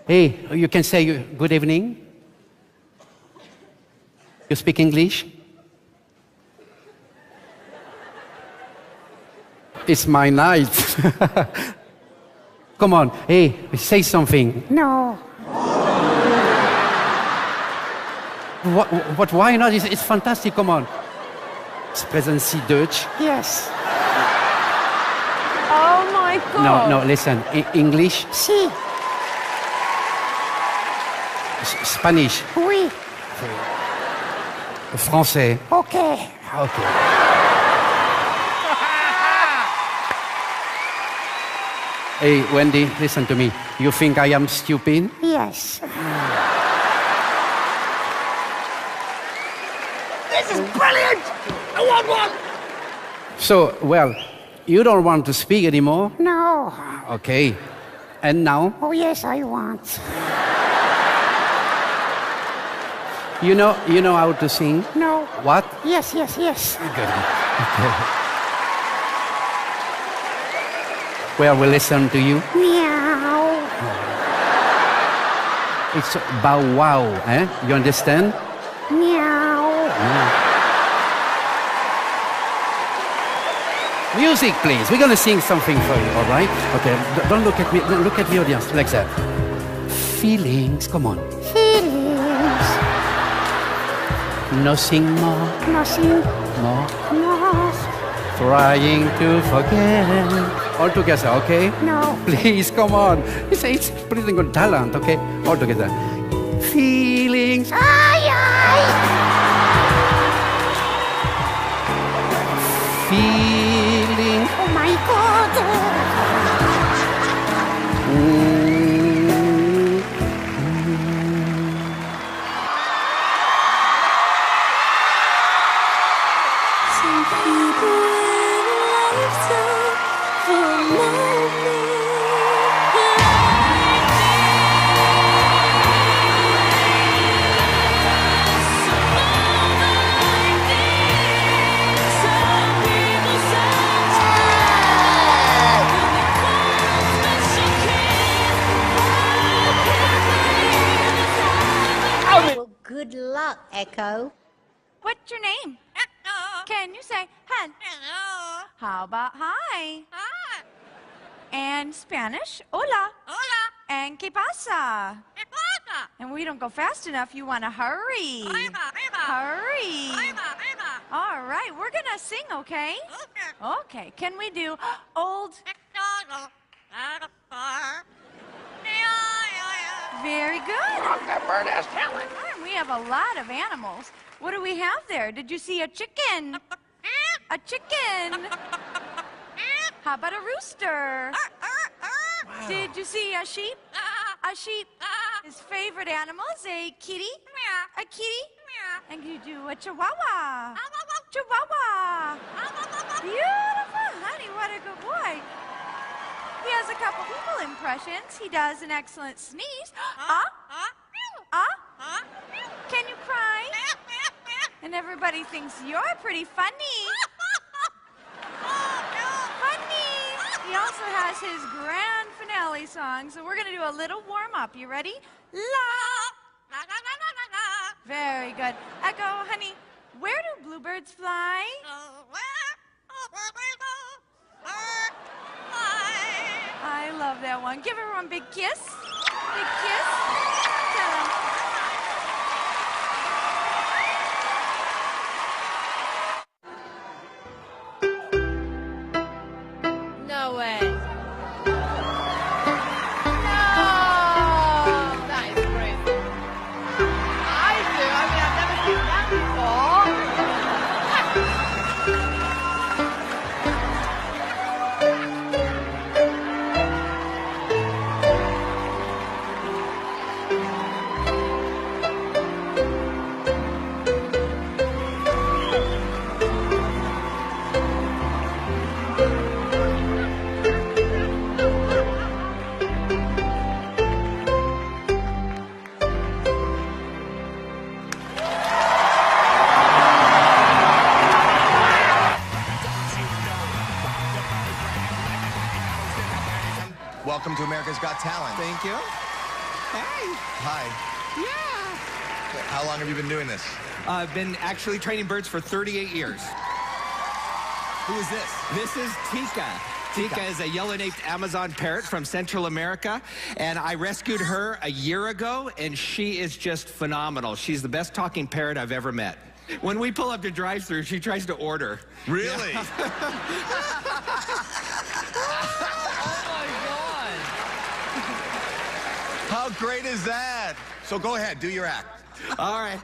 Hey, you can say good evening. You speak English? It's my night. Come on, hey, say something. No. What, why not? It's fantastic, come on. Sprechen Sie Deutsch? Yes. Oh my God. No, listen. English? Si. Spanish? Oui. Français? Okay. Okay. Hey, Wendy, listen to me. You think I am stupid? Yes. This is brilliant! I want one! So, well, you don't want to speak anymore? No. Okay. And now? Oh, yes, I want. You know how to sing? No. What? Yes, yes, yes. Good. Okay. Well, we listen to you. Meow. It's bow wow, eh? You understand? Meow. Music, please. We're gonna sing something for you, all right? Okay. Don't look at me. Don't look at the audience like that. Feelings. Come on. Feelings. Nothing more. Nothing. More. No. Trying to forget. All together, okay? No. Please, come on. It's pretty good talent, okay? All together. Feelings. Ay, ay. Feelings. Oh, my God. Some people in a lifetime for a moment. Some people Well, good luck, Echo. What's your name? Can you say hello? How about hi? Hi. And Spanish, hola. Hola. And que pasa? ¿Qué pasa? And we don't go fast enough. You want to hurry. Hurry. All right, we're going to sing, okay? Okay, can we do old? Very good. That bird has talent. And we have a lot of animals. What do we have there? Did you see a chicken? A chicken. How about a rooster? Did you see a sheep? A sheep. His favorite animal is a kitty. A kitty. And you do a chihuahua. Chihuahua. Beautiful, honey. What a good boy. He has a couple people impressions. He does an excellent sneeze. Can you cry? And everybody thinks you're pretty funny. Funny. He also has his grand finale song, so we're going to do a little warm-up. You ready? La. Very good. Echo, honey, where do bluebirds fly? I love that one. Give everyone a big kiss. Big kiss. Tell 'em. No way. No! That is crazy. I do. I mean, I've never seen that before. Welcome to America's Got Talent. Thank you. Hi. Yeah. How long have you been doing this? I've been actually training birds for 38 years. Who is this? This is Tika. Tika is a yellow-naped Amazon parrot from Central America, and I rescued her a year ago, and she is just phenomenal. She's the best talking parrot I've ever met. When we pull up to drive-thru, she tries to order. Really? Oh my God. How great is that? So go ahead, do your act. All right.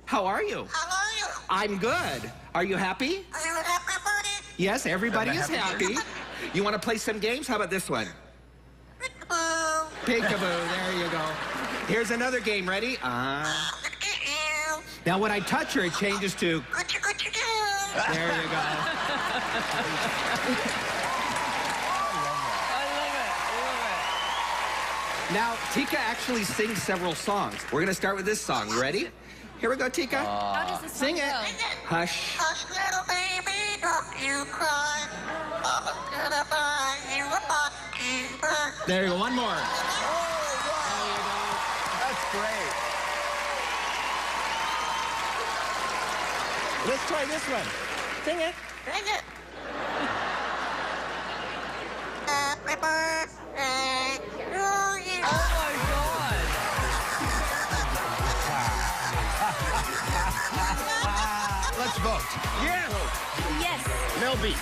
How are you? How are you? I'm good. Are you happy? Are you happy, buddy? Yes, everybody I'm is happy. happy. You want to play some games? How about this one? Peekaboo. Peekaboo, there you go. Here's another game. Ready? Now, when I touch her, it changes to... What you do? There you go. I love it. Now, Tika actually sings several songs. We're going to start with this song. You ready? Here we go, Tika. How does this Sing song it. go? Hush. Hush, little baby, don't you cry. Mama's gonna buy you a mockingbird. There you go. One more. That's great. Let's try this one. Sing it. Sing it. Happy birthday to you. Oh my God. Let's vote. Yeah. Yes. Mel B.